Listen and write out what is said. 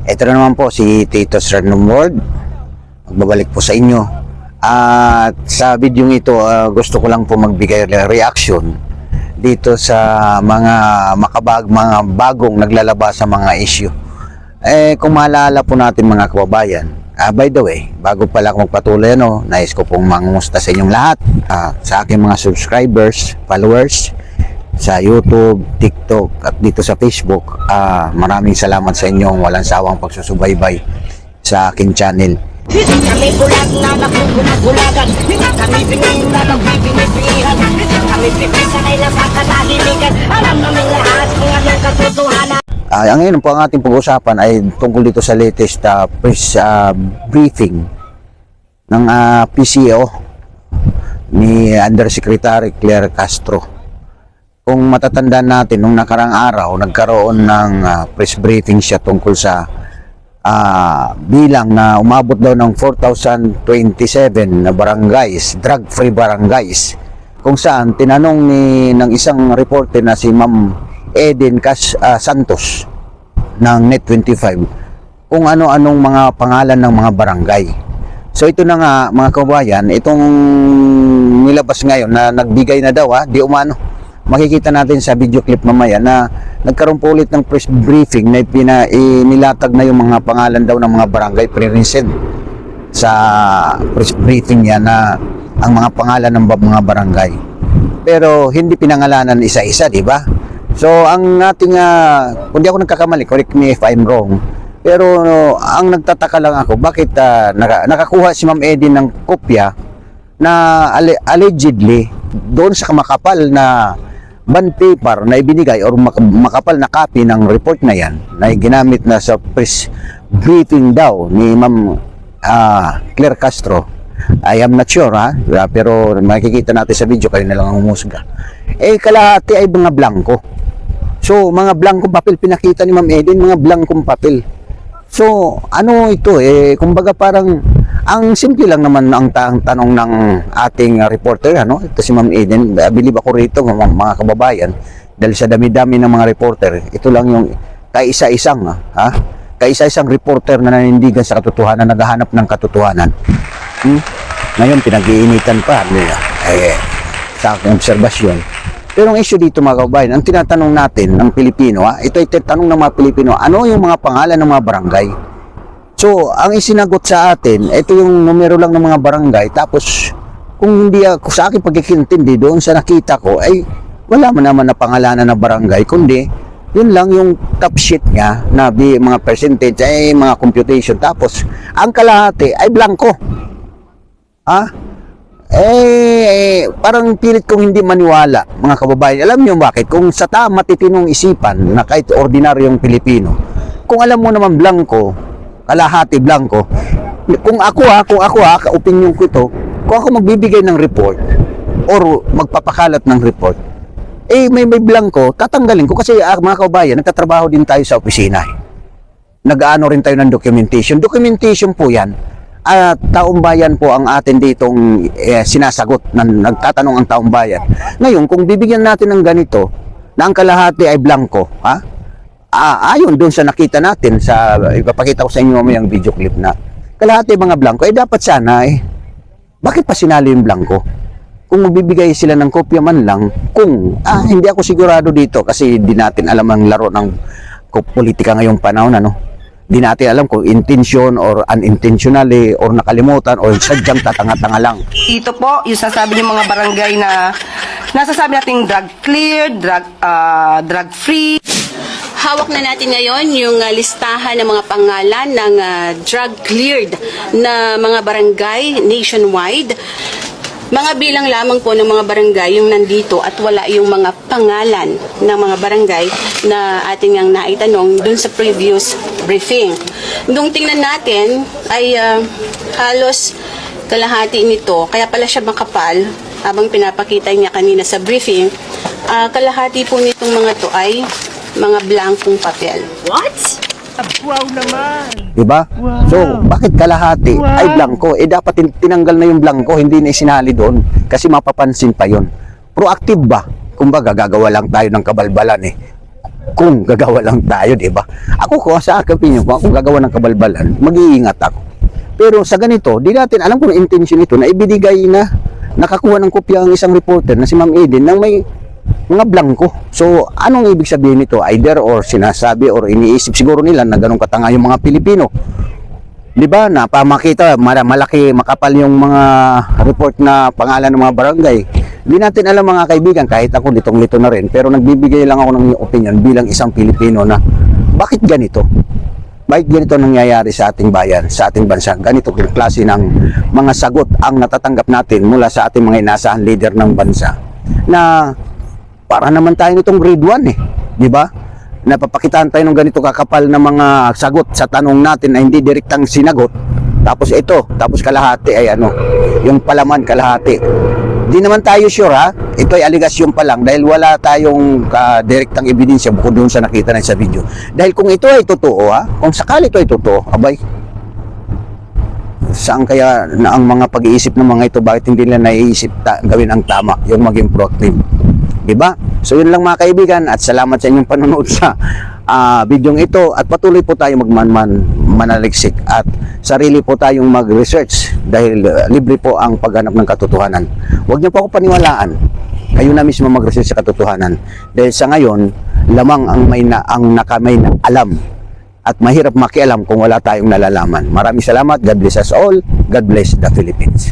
Ito na naman po si Tito's Random World. Magbabalik po sa inyo. At sa video ito, gusto ko lang po magbigay reaction dito sa mga mga bagong naglalabas sa mga issue. Kung maalala po natin mga kababayan, by the way, bago pala ako magpatuloy, nais ko pong mangumusta sa inyong lahat, sa aking mga subscribers, followers, sa YouTube, TikTok at dito sa Facebook. Maraming salamat sa inyong walang sawang pagsusubaybay sa aking channel. Kami bulag na nagbubulag-bulagan, kami bingin na nagbibingi-bingihan, kami pipisa na ilang kakatahimikan, alam namin lahat kung anong katotohanan. Ngayon po ang ating pag-usapan ay tungkol dito sa latest press briefing ng PCO ni Undersecretary Claire Castro. Kung matatandaan natin, nung nakarang araw, nagkaroon ng press briefing siya tungkol sa bilang na umabot daw ng 4,027 na barangays, drug-free barangays, kung saan tinanong ng isang reporter na si Ma'am Eden Santos ng Net25 kung ano-anong mga pangalan ng mga barangay. So ito na nga mga kabayan, itong nilabas ngayon na nagbigay na daw, di umano. Makikita natin sa video clip mamaya na nagkaroon po ulit ng press briefing na nilatag na yung mga pangalan daw ng mga barangay, pre-resent sa press briefing niya na ang mga pangalan ng mga barangay. Pero hindi pinangalanan isa-isa, di ba? So ang ating, kung di ako nagkakamali, correct me if I'm wrong, pero ang nagtataka lang ako, bakit nakakuha si Ma'am Eddie ng kopya na allegedly doon sa makapal na bond paper na ibinigay or makapal na copy ng report na yan na ginamit na sa press briefing daw ni Ma'am Claire Castro. I am not sure, pero makikita natin sa video, kayo na lang ang humusga. Kalahati ay mga blanco. So mga blankong papel pinakita ni Ma'am Eden, mga blankong papel. So ano ito, kumbaga parang ang simple lang naman ang tanong ng ating reporter, ito si Ma'am Eden. Believe ako rito mga kababayan, dahil sa dami-dami ng mga reporter, ito lang yung kaisa-isang reporter na nanindigan sa katotohanan, naghahanap ng katotohanan. Ngayon pinag-iinitan pa sa aking obserbasyon. Pero ang issue dito mga kababayan, ang tinatanong natin ng Pilipino, ito ay tanong ng mga Pilipino, ano yung mga pangalan ng mga barangay? So, ang isinagot sa atin, ito yung numero lang ng mga barangay. Tapos, kung hindi ako sa akin pagkikintindi doon sa nakita ko, ay wala man naman na pangalanan na barangay, kundi yun lang yung top sheet niya na mga percentage, ay mga computation. Tapos, ang kalahati ay blanco. Parang pilit kong hindi maniwala, mga kababayan. Alam niyo bakit? Kung sa matitinong isipan na kahit ordinaryong Pilipino, kung alam mo naman blanco, kalahati blanco, kung ako opinion ko ito, kung ako magbibigay ng report or magpapakalat ng report, may blanco, tatanggalin ko kasi mga kababayan, nagtatrabaho din tayo sa opisina. Nag-aano rin tayo ng documentation. Documentation po yan. Taong bayan po ang atin ditong sinasagot, nagtatanong ang taong bayan. Ngayon, kung bibigyan natin ng ganito, na ang kalahati ay blanco, ayon doon sa nakita natin, ipapakita ko sa inyo mamaya ang video clip na kalahati mga blanco, dapat sana bakit pa sinali yung blanco? Kung magbibigay sila ng kopya man lang, kung hindi ako sigurado dito kasi di natin alam ang laro ng politika ngayong panahon, di natin alam kung intention or unintentionally or nakalimutan or sadyang tatanga-tanga lang. Ito po, yung sasabi ng mga barangay na nasasabi nating drug clear, drug free. Hawak na natin ngayon yung listahan ng mga pangalan ng drug cleared na mga barangay nationwide. Mga bilang lamang po ng mga barangay yung nandito at wala yung mga pangalan ng mga barangay na ating ang naitanong dun sa previous briefing. Nung tingnan natin ay halos kalahati nito, kaya pala siya makapal habang pinapakita niya kanina sa briefing. Kalahati po nitong mga to ay mga blankong papel. What? Wow naman! Diba? Wow. So, bakit kalahati ay blanco? Dapat tinanggal na yung blanco, hindi na isinali doon kasi mapapansin pa yon. Proactive ba? Kumbaga, gagawa lang tayo ng kabalbalan kung gagawa lang tayo, di ba? Ako ko, sa akin opinion ko, kung gagawa ng kabalbalan, mag-iingat ako. Pero sa ganito, di natin alam kung intention ito na ibinigay na nakakuha ng kopya ang isang reporter na si Ma'am Eden nang may mga blanco. So, anong ibig sabihin nito? Either or sinasabi or iniisip siguro nila na ganun katanga yung mga Pilipino. Di ba? Napamakita, malaki, makapal yung mga report na pangalan ng mga barangay. Di natin alam mga kaibigan, kahit ako litong-lito na rin, pero nagbibigay lang ako ng opinion bilang isang Pilipino na bakit ganito? Bakit ganito nangyayari sa ating bayan, sa ating bansa? Ganito klase ng mga sagot ang natatanggap natin mula sa ating mga inaasahan leader ng bansa na para naman tayo nitong grade 1 eh, di ba? Napapakitaan tayo ng ganito kakapal na mga sagot sa tanong natin na hindi direktang sinagot. Tapos ito, tapos kalahati ay ano, yung palaman kalahati. Di naman tayo sure ha, ito ay aligasyon pa lang dahil wala tayong direktang ebidensya bukod doon sa nakita na sa video. Dahil kung ito ay totoo ha, kung sakali ito ay totoo, abay, saan kaya na ang mga pag-iisip ng mga ito, bakit hindi nila naiisip gawin ang tama, yung maging proactive? Diba? So yun lang mga kaibigan at salamat sa inyong panonood sa bidyong ito at patuloy po tayo manaliksik at sarili po tayong mag-research dahil libre po ang paghanap ng katotohanan. Huwag niyo po ako paniwalaan. Kayo na mismo mag-research sa katotohanan dahil sa ngayon lamang ang may na alam at mahirap makialam kung wala tayong nalalaman. Maraming salamat. God bless us all. God bless the Philippines.